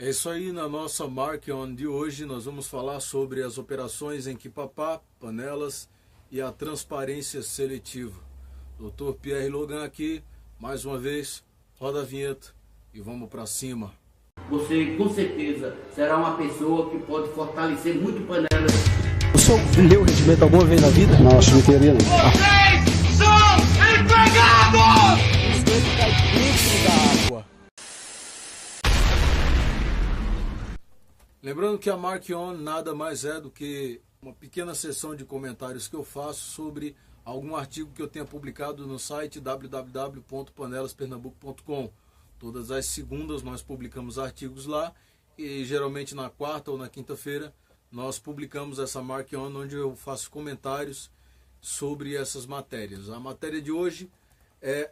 É isso aí, na nossa Mark On de hoje nós vamos falar sobre as operações em Quipapá, Panelas e a transparência seletiva. Dr. Pierre Logan aqui, mais uma vez, roda a vinheta e vamos para cima. Você com certeza será uma pessoa que pode fortalecer muito Panelas. O senhor leu o regimento alguma vez na vida? Não, acho que não queria não. Vocês são empregados! Os dois cai dentro da água. Lembrando que a Mark On nada mais é do que uma pequena sessão de comentários que eu faço sobre algum artigo que eu tenha publicado no site www.panelaspernambuco.com. Todas as segundas nós publicamos artigos lá e geralmente na quarta ou na quinta-feira nós publicamos essa Mark On onde eu faço comentários sobre essas matérias. A matéria de hoje é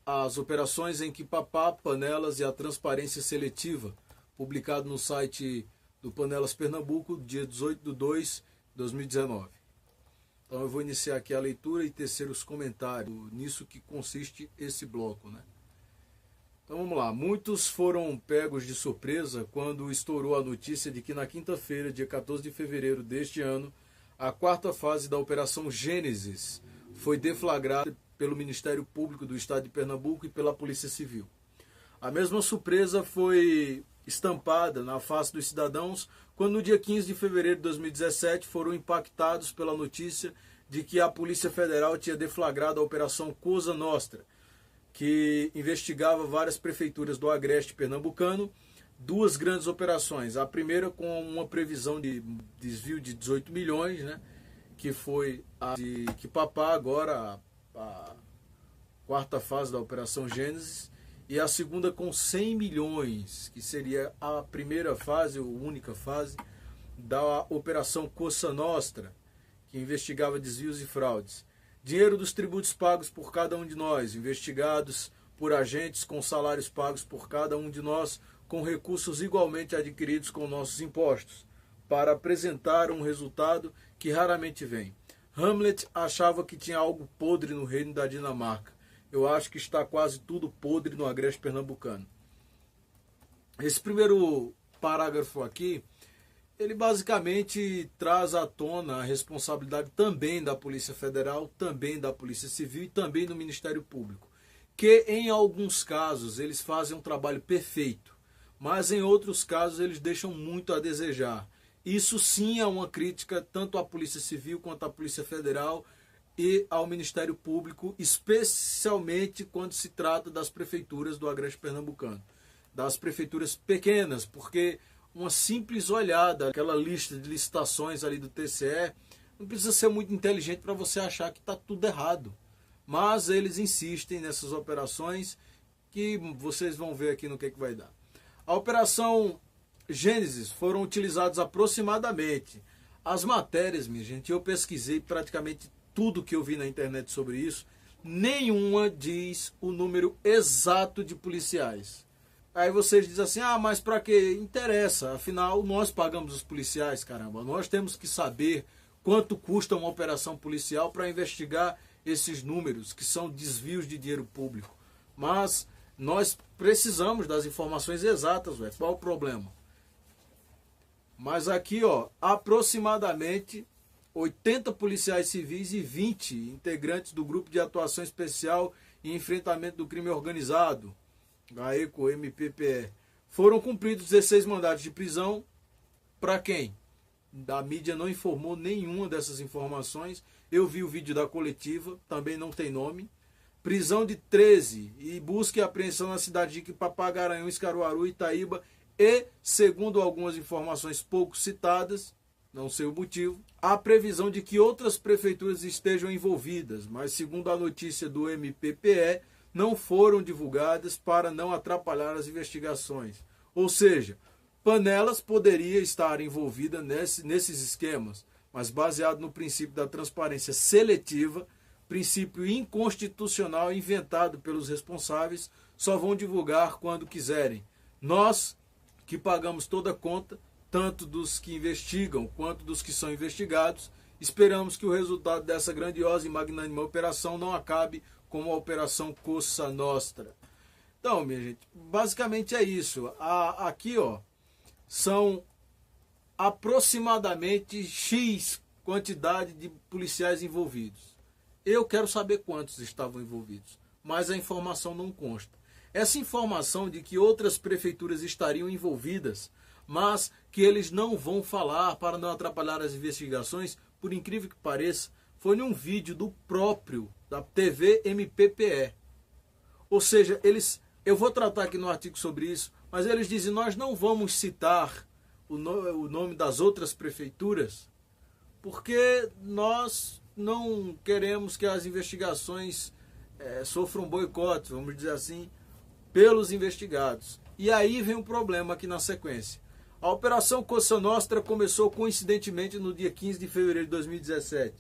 as operações em Quipapá, Panelas e a transparência seletiva, publicado no site do Panelas Pernambuco, dia 18/2/2019. Então eu vou iniciar aqui a leitura e tecer os comentários, nisso que consiste esse bloco, né? Então vamos lá. Muitos foram pegos de surpresa quando estourou a notícia de que na quinta-feira, dia 14 de fevereiro deste ano, a quarta fase da Operação Gênesis foi deflagrada pelo Ministério Público do Estado de Pernambuco e pela Polícia Civil. A mesma surpresa foi estampada na face dos cidadãos quando no dia 15 de fevereiro de 2017 foram impactados pela notícia de que a Polícia Federal tinha deflagrado a Operação Cosa Nostra, que investigava várias prefeituras do agreste pernambucano, duas grandes operações. A primeira com uma previsão de desvio de 18 milhões, né, que foi a de Quipapá, agora a quarta fase da Operação Gênesis, e a segunda com 100 milhões, que seria a primeira fase, ou única fase, da Operação Cosa Nostra, que investigava desvios e fraudes. Dinheiro dos tributos pagos por cada um de nós, investigados por agentes com salários pagos por cada um de nós, com recursos igualmente adquiridos com nossos impostos, para apresentar um resultado que raramente vem. Hamlet achava que tinha algo podre no reino da Dinamarca. Eu acho que está quase tudo podre no agreste pernambucano. Esse primeiro parágrafo aqui, ele basicamente traz à tona a responsabilidade também da Polícia Federal, também da Polícia Civil e também do Ministério Público, que em alguns casos eles fazem um trabalho perfeito, mas em outros casos eles deixam muito a desejar. Isso sim é uma crítica tanto à Polícia Civil quanto à Polícia Federal e ao Ministério Público, especialmente quando se trata das prefeituras do agreste pernambucano, das prefeituras pequenas, porque uma simples olhada, aquela lista de licitações ali do TCE, não precisa ser muito inteligente para você achar que está tudo errado. Mas eles insistem nessas operações que vocês vão ver aqui no que vai dar. A Operação Gênesis foram utilizados aproximadamente. As matérias, minha gente, eu pesquisei praticamente tudo que eu vi na internet sobre isso, nenhuma diz o número exato de policiais. Aí vocês dizem assim, mas para que interessa? Afinal, nós pagamos os policiais, caramba. Nós temos que saber quanto custa uma operação policial para investigar esses números, que são desvios de dinheiro público. Mas nós precisamos das informações exatas, velho. Qual o problema? Mas aqui, aproximadamente 80 policiais civis e 20 integrantes do Grupo de Atuação Especial e Enfrentamento do Crime Organizado, GAECO-MPPE, foram cumpridos 16 mandados de prisão. Para quem? A mídia não informou nenhuma dessas informações. Eu vi o vídeo da coletiva, também não tem nome. Prisão de 13 e busca e apreensão na cidade de Quipapá, Garanhuns, Caruaru, Itaíba e, segundo algumas informações pouco citadas, não sei o motivo, há previsão de que outras prefeituras estejam envolvidas, mas segundo a notícia do MPPE, não foram divulgadas para não atrapalhar as investigações. Ou seja, Panelas poderia estar envolvida nesses esquemas, mas baseado no princípio da transparência seletiva, princípio inconstitucional inventado pelos responsáveis, só vão divulgar quando quiserem. Nós, que pagamos toda a conta, tanto dos que investigam quanto dos que são investigados, esperamos que o resultado dessa grandiosa e magnânima operação não acabe como a Operação Cosa Nostra. Então, minha gente, basicamente é isso. Aqui, são aproximadamente X quantidade de policiais envolvidos. Eu quero saber quantos estavam envolvidos, mas a informação não consta. Essa informação de que outras prefeituras estariam envolvidas, mas que eles não vão falar para não atrapalhar as investigações, por incrível que pareça, foi num vídeo do próprio, da TV MPPE. Ou seja, eu vou tratar aqui no artigo sobre isso, mas eles dizem, nós não vamos citar o nome das outras prefeituras, porque nós não queremos que as investigações sofram boicote, vamos dizer assim, pelos investigados. E aí vem um problema aqui na sequência. A Operação Cosa Nostra começou coincidentemente no dia 15 de fevereiro de 2017.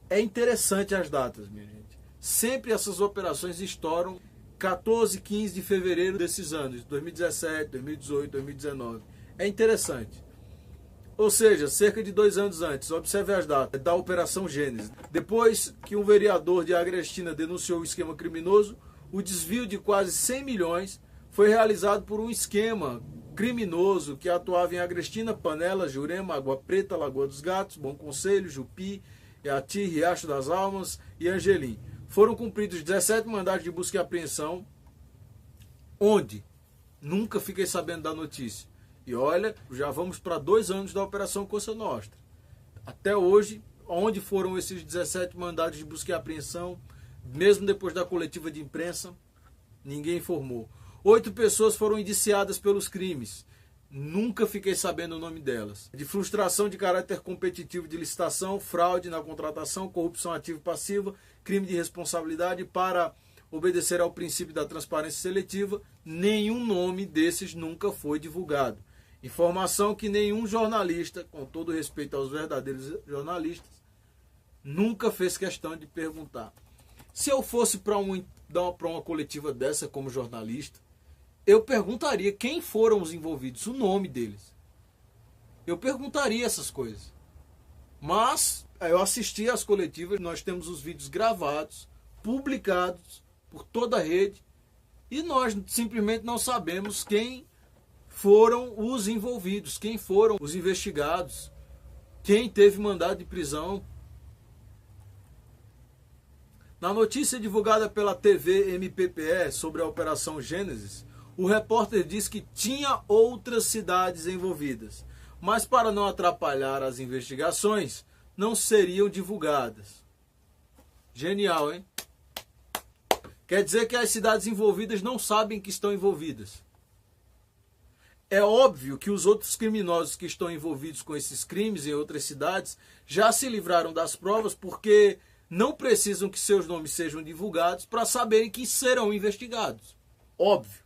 É interessante as datas, minha gente. Sempre essas operações estouram 14, 15 de fevereiro desses anos, 2017, 2018, 2019. É interessante. Ou seja, cerca de 2 anos antes, observe as datas, da Operação Gênesis. Depois que um vereador de Agrestina denunciou o esquema criminoso, o desvio de quase 100 milhões foi realizado por um esquema criminoso que atuava em Agrestina, Panela, Jurema, Água Preta, Lagoa dos Gatos, Bom Conselho, Jupi, Iati, Riacho das Almas e Angelim. Foram cumpridos 17 mandados de busca e apreensão, onde nunca fiquei sabendo da notícia. E olha, já vamos para 2 anos da Operação Cosa Nostra. Até hoje, onde foram esses 17 mandados de busca e apreensão, mesmo depois da coletiva de imprensa, ninguém informou. 8 pessoas foram indiciadas pelos crimes. Nunca fiquei sabendo o nome delas. De frustração de caráter competitivo de licitação, fraude na contratação, corrupção ativa e passiva, crime de responsabilidade para obedecer ao princípio da transparência seletiva, nenhum nome desses nunca foi divulgado. Informação que nenhum jornalista, com todo respeito aos verdadeiros jornalistas, nunca fez questão de perguntar. Se eu fosse para uma coletiva dessa como jornalista, eu perguntaria quem foram os envolvidos, o nome deles. Eu perguntaria essas coisas. Mas eu assisti às coletivas, nós temos os vídeos gravados, publicados por toda a rede, e nós simplesmente não sabemos quem foram os envolvidos, quem foram os investigados, quem teve mandado de prisão. Na notícia divulgada pela TV MPPE sobre a Operação Gênesis, o repórter diz que tinha outras cidades envolvidas, mas para não atrapalhar as investigações, não seriam divulgadas. Genial, hein? Quer dizer que as cidades envolvidas não sabem que estão envolvidas. É óbvio que os outros criminosos que estão envolvidos com esses crimes em outras cidades já se livraram das provas porque não precisam que seus nomes sejam divulgados para saberem que serão investigados. Óbvio.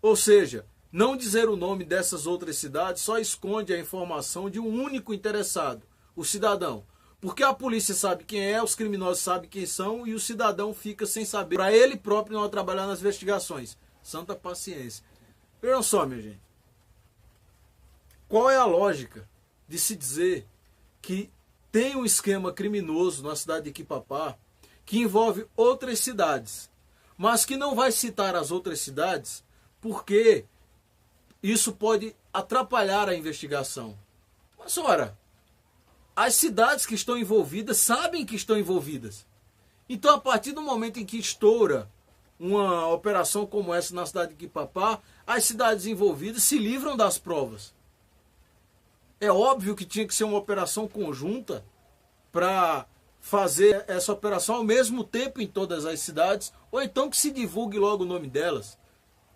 Ou seja, não dizer o nome dessas outras cidades só esconde a informação de um único interessado, o cidadão. Porque a polícia sabe quem é, os criminosos sabem quem são e o cidadão fica sem saber, para ele próprio não trabalhar nas investigações. Santa paciência. Vejam só, minha gente. Qual é a lógica de se dizer que tem um esquema criminoso na cidade de Iquipapá que envolve outras cidades, mas que não vai citar as outras cidades porque isso pode atrapalhar a investigação? Mas ora, as cidades que estão envolvidas sabem que estão envolvidas. Então, a partir do momento em que estoura uma operação como essa na cidade de Iquipapá, as cidades envolvidas se livram das provas. É óbvio que tinha que ser uma operação conjunta para fazer essa operação ao mesmo tempo em todas as cidades, ou então que se divulgue logo o nome delas.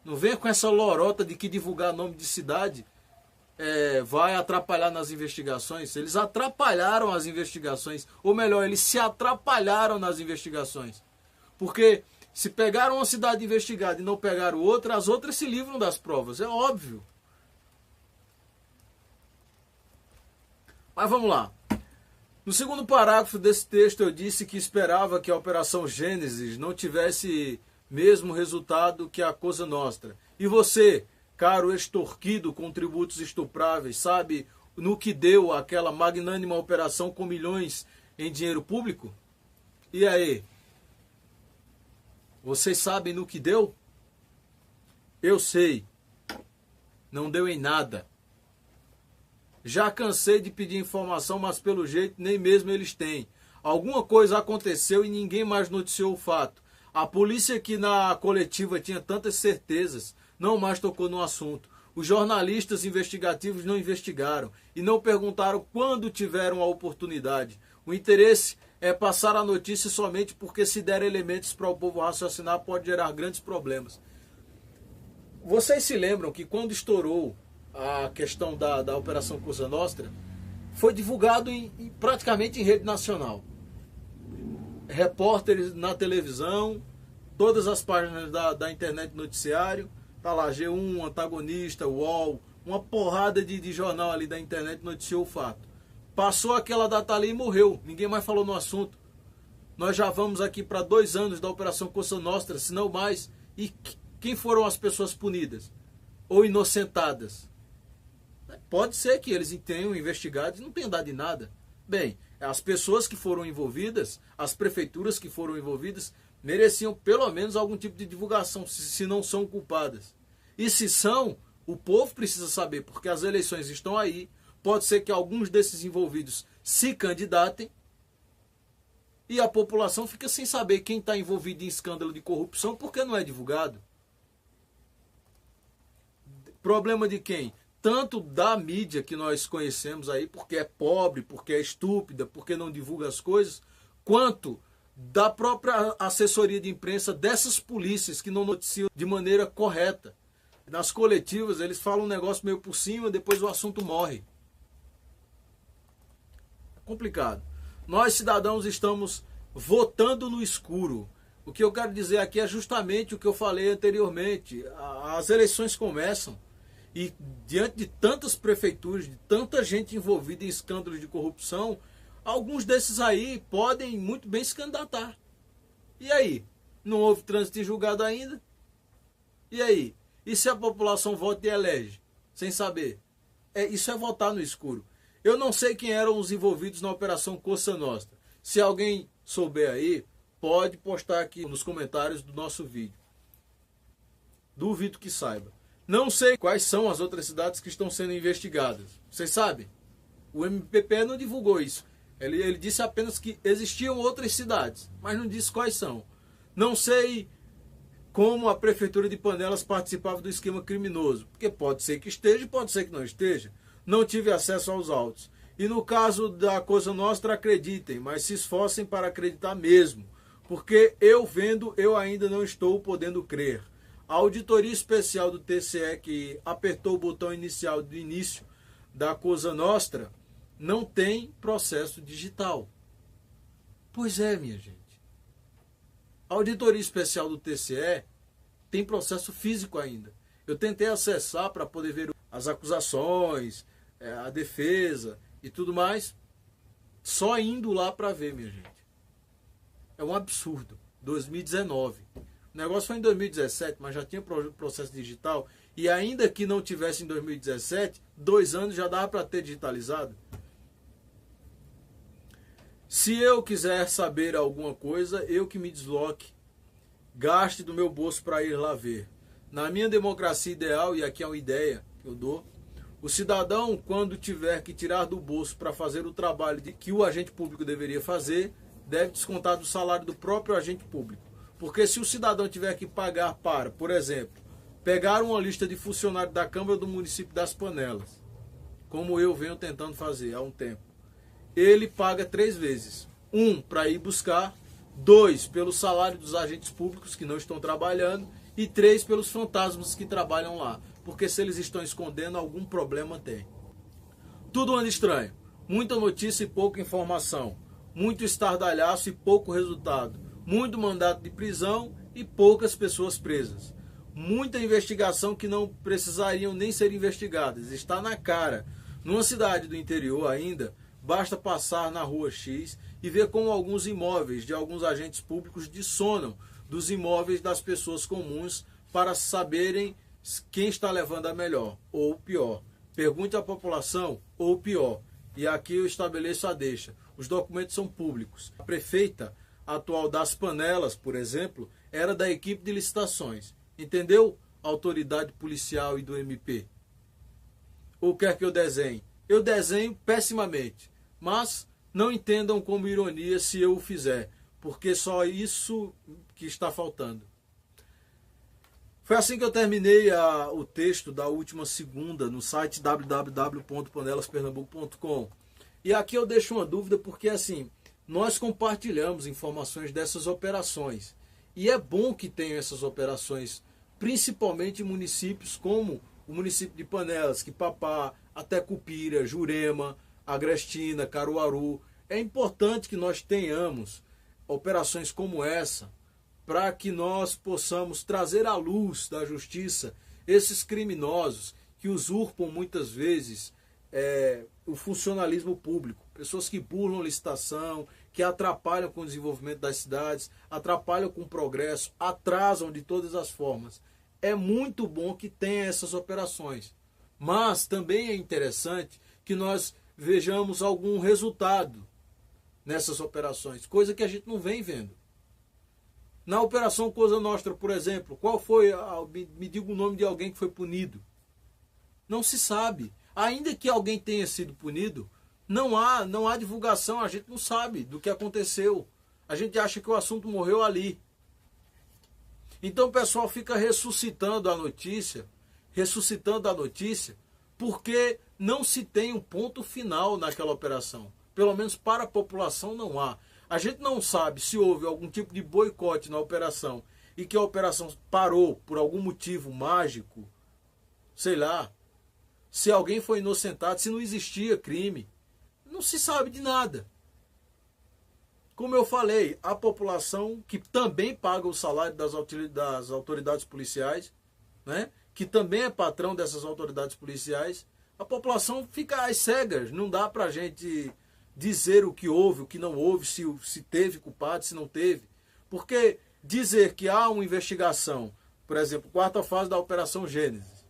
Não venha com essa lorota de que divulgar nome de cidade vai atrapalhar nas investigações. Eles atrapalharam as investigações, ou melhor, eles se atrapalharam nas investigações. Porque se pegaram uma cidade investigada e não pegaram outra, as outras se livram das provas, é óbvio. Mas vamos lá. No segundo parágrafo desse texto eu disse que esperava que a Operação Gênesis não tivesse mesmo resultado que a Cosa Nostra. E você, caro extorquido com tributos estupráveis, sabe no que deu aquela magnânima operação com milhões em dinheiro público? E aí? Vocês sabem no que deu? Eu sei. Não deu em nada. Já cansei de pedir informação, mas pelo jeito nem mesmo eles têm. Alguma coisa aconteceu e ninguém mais noticiou o fato. A polícia que na coletiva tinha tantas certezas não mais tocou no assunto. Os jornalistas investigativos não investigaram e não perguntaram quando tiveram a oportunidade. O interesse é passar a notícia somente porque se der elementos para o povo raciocinar pode gerar grandes problemas. Vocês se lembram que quando estourou a questão da Operação Cosa Nostra, foi divulgado praticamente em rede nacional. Repórteres na televisão, todas as páginas da internet noticiário, tá lá, G1, Antagonista, UOL, uma porrada de jornal ali da internet noticiou o fato. Passou aquela data ali e morreu, ninguém mais falou no assunto. Nós já vamos aqui para 2 anos da Operação Cosa Nostra, se não mais, e quem foram as pessoas punidas? Ou inocentadas? Pode ser que eles tenham investigado e não tenham dado em nada. Bem, as pessoas que foram envolvidas, as prefeituras que foram envolvidas, mereciam pelo menos algum tipo de divulgação, se não são culpadas. E se são, o povo precisa saber, porque as eleições estão aí. Pode ser que alguns desses envolvidos se candidatem e a população fica sem saber quem está envolvido em escândalo de corrupção porque não é divulgado. Problema de quem? Tanto da mídia que nós conhecemos aí, porque é pobre, porque é estúpida, porque não divulga as coisas, quanto da própria assessoria de imprensa dessas polícias que não noticiam de maneira correta. Nas coletivas eles falam um negócio meio por cima, depois o assunto morre. É complicado. Nós, cidadãos, estamos votando no escuro. O que eu quero dizer aqui é justamente o que eu falei anteriormente. As eleições começam. E diante de tantas prefeituras, de tanta gente envolvida em escândalos de corrupção, alguns desses aí podem muito bem se candidatar. E aí? Não houve trânsito em julgado ainda? E aí? E se a população vota e elege? Sem saber? Isso é votar no escuro. Eu não sei quem eram os envolvidos na Operação Cosa Nostra. Se alguém souber aí, pode postar aqui nos comentários do nosso vídeo. Duvido que saiba. Não sei quais são as outras cidades que estão sendo investigadas. Vocês sabem? O MPP não divulgou isso. Ele disse apenas que existiam outras cidades, mas não disse quais são. Não sei como a Prefeitura de Panelas participava do esquema criminoso, porque pode ser que esteja e pode ser que não esteja. Não tive acesso aos autos. E no caso da Cosa Nostra, acreditem, mas se esforcem para acreditar mesmo, porque eu vendo, eu ainda não estou podendo crer. A auditoria especial do TCE, que apertou o botão inicial do início da Cosa Nostra, não tem processo digital. Pois é, minha gente. A auditoria especial do TCE tem processo físico ainda. Eu tentei acessar para poder ver as acusações, a defesa e tudo mais, só indo lá para ver, minha gente. É um absurdo. 2019. O negócio foi em 2017, mas já tinha processo digital. E ainda que não tivesse em 2017, 2 anos já dava para ter digitalizado. Se eu quiser saber alguma coisa, eu que me desloque, gaste do meu bolso para ir lá ver. Na minha democracia ideal, e aqui é uma ideia que eu dou, o cidadão, quando tiver que tirar do bolso para fazer o trabalho que o agente público deveria fazer, deve descontar do salário do próprio agente público. Porque se o cidadão tiver que pagar para, por exemplo, pegar uma lista de funcionários da Câmara do Município das Panelas, como eu venho tentando fazer há um tempo, ele paga 3 vezes. 1 para ir buscar, 2 pelo salário dos agentes públicos que não estão trabalhando e 3 pelos fantasmas que trabalham lá. Porque se eles estão escondendo, algum problema tem. Tudo anda estranho. Muita notícia e pouca informação. Muito estardalhaço e pouco resultado. Muito mandato de prisão e poucas pessoas presas. Muita investigação que não precisariam nem ser investigadas. Está na cara. Numa cidade do interior ainda, basta passar na rua X e ver como alguns imóveis de alguns agentes públicos dissonam dos imóveis das pessoas comuns para saberem quem está levando a melhor ou pior. Pergunte à população ou pior. E aqui eu estabeleço a deixa. Os documentos são públicos. A prefeita atual das Panelas, por exemplo, era da equipe de licitações. Entendeu? Autoridade policial e do MP. ou quer que eu desenhe? Eu desenho pessimamente, mas não entendam como ironia se eu o fizer, porque só isso que está faltando. Foi assim que eu terminei o texto da última segunda no site www.panelaspernambuco.com. E aqui eu deixo uma dúvida porque assim, nós compartilhamos informações dessas operações. E é bom que tenham essas operações, principalmente em municípios como o município de Panelas, Quipapá, até Cupira, Jurema, Agrestina, Caruaru. É importante que nós tenhamos operações como essa, para que nós possamos trazer à luz da justiça esses criminosos que usurpam muitas vezes o funcionalismo público. Pessoas que burlam licitação, que atrapalham com o desenvolvimento das cidades, atrapalham com o progresso, atrasam de todas as formas. É muito bom que tenha essas operações, mas também é interessante que nós vejamos algum resultado nessas operações, coisa que a gente não vem vendo. Na Operação Cosa Nostra, por exemplo, qual foi, me diga o nome de alguém que foi punido? Não se sabe. Ainda que alguém tenha sido punido, não há divulgação, a gente não sabe do que aconteceu. A gente acha que o assunto morreu ali. Então o pessoal fica ressuscitando a notícia, porque não se tem um ponto final naquela operação. Pelo menos para a população não há. A gente não sabe se houve algum tipo de boicote na operação e que a operação parou por algum motivo mágico, sei lá, se alguém foi inocentado, se não existia crime. Não se sabe de nada. Como eu falei, a população que também paga o salário das autoridades policiais, né, que também é patrão dessas autoridades policiais, a população fica às cegas. Não dá pra gente dizer o que houve, o que não houve, se teve culpado, se não teve. Porque dizer que há uma investigação, por exemplo, quarta fase da Operação Gênesis,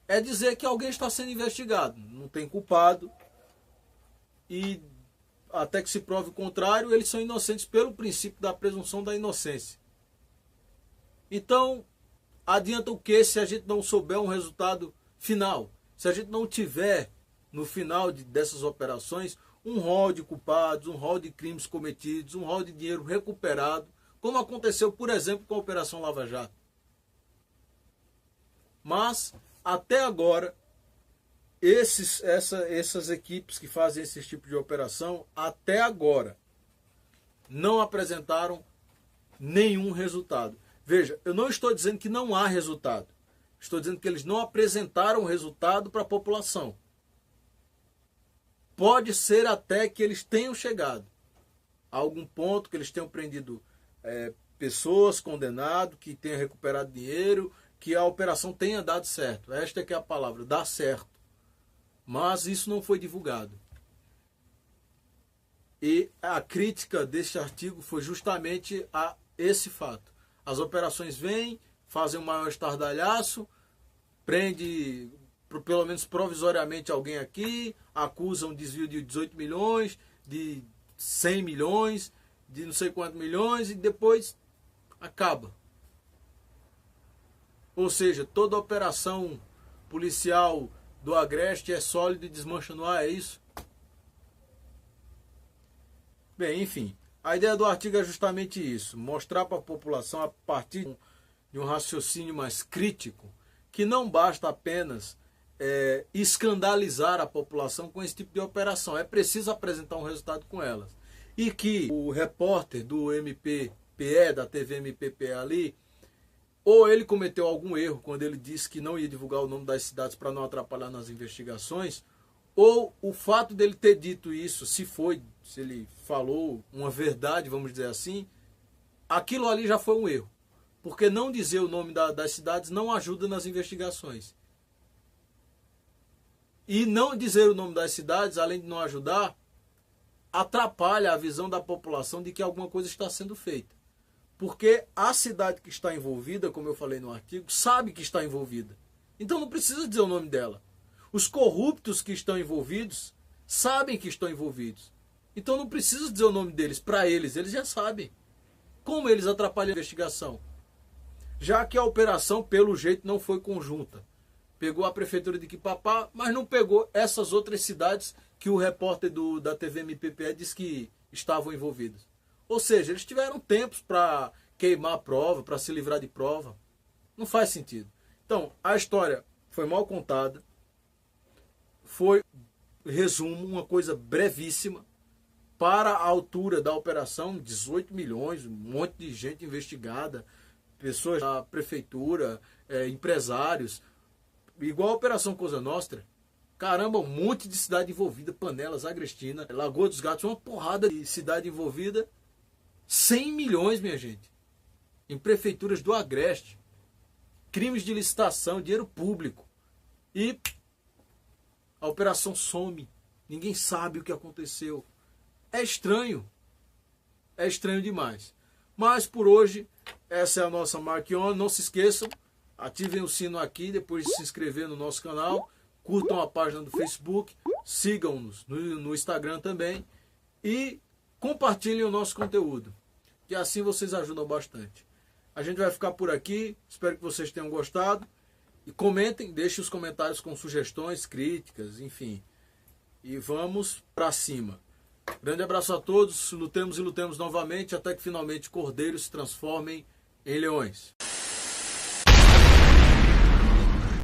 é dizer que alguém está sendo investigado, não tem culpado, e até que se prove o contrário, eles são inocentes pelo princípio da presunção da inocência. Então, adianta o que se a gente não souber um resultado final? Se a gente não tiver no final dessas operações, um rol de culpados, um rol de crimes cometidos, um rol de dinheiro recuperado, como aconteceu, por exemplo, com a Operação Lava Jato. Mas, até agora, essas equipes que fazem esse tipo de operação, até agora, não apresentaram nenhum resultado. Veja, eu não estou dizendo que não há resultado. Estou dizendo que eles não apresentaram resultado para a população. Pode ser até que eles tenham chegado a algum ponto, que eles tenham prendido pessoas, condenado, que tenham recuperado dinheiro, que a operação tenha dado certo. Esta é que é a palavra, dar certo. Mas isso não foi divulgado. E a crítica deste artigo foi justamente a esse fato. As operações vêm, fazem um maior estardalhaço, prende pelo menos provisoriamente alguém aqui, acusam desvio de 18 milhões, de 100 milhões, de não sei quantos milhões, e depois acaba. Ou seja, toda operação policial do Agreste é sólida e desmancha no ar, é isso? Bem, enfim, a ideia do artigo é justamente isso, mostrar para a população, a partir de um raciocínio mais crítico, que não basta apenas escandalizar a população com esse tipo de operação. É preciso apresentar um resultado com elas. E que o repórter do MPPE, da TV MPPE ali, ou ele cometeu algum erro quando ele disse que não ia divulgar o nome das cidades para não atrapalhar nas investigações, ou o fato dele ter dito isso, se ele falou uma verdade, vamos dizer assim, aquilo ali já foi um erro. Porque não dizer o nome das cidades não ajuda nas investigações. E não dizer o nome das cidades, além de não ajudar, atrapalha a visão da população de que alguma coisa está sendo feita. Porque a cidade que está envolvida, como eu falei no artigo, sabe que está envolvida. Então não precisa dizer o nome dela. Os corruptos que estão envolvidos sabem que estão envolvidos. Então não precisa dizer o nome deles. Para eles já sabem. Como eles atrapalham a investigação? Já que a operação, pelo jeito, não foi conjunta. pegou a prefeitura de Quipapá, mas não pegou essas outras cidades que o repórter da TV MPPE disse que estavam envolvidas. Ou seja, eles tiveram tempos para queimar a prova, para se livrar de prova. Não faz sentido. Então, a história foi mal contada. Foi, resumo, uma coisa brevíssima. Para a altura da operação, 18 milhões, um monte de gente investigada, pessoas da prefeitura, empresários. Igual a Operação Cosa Nostra. Caramba, um monte de cidade envolvida, Panelas, Agrestina, Lagoa dos Gatos, uma porrada de cidade envolvida. 100 milhões, minha gente, em prefeituras do Agreste. Crimes de licitação, dinheiro público. E a operação some. Ninguém sabe o que aconteceu. É estranho. É estranho demais. Mas por hoje, essa é a nossa Mark On. Não se esqueçam, ativem o sino aqui depois de se inscrever no nosso canal. Curtam a página do Facebook. Sigam-nos no Instagram também. E compartilhem o nosso conteúdo. Que assim vocês ajudam bastante. A gente vai ficar por aqui. Espero que vocês tenham gostado. E comentem, deixem os comentários com sugestões, críticas, enfim. E vamos pra cima. Grande abraço a todos. Lutemos e lutemos novamente até que finalmente cordeiros se transformem em leões.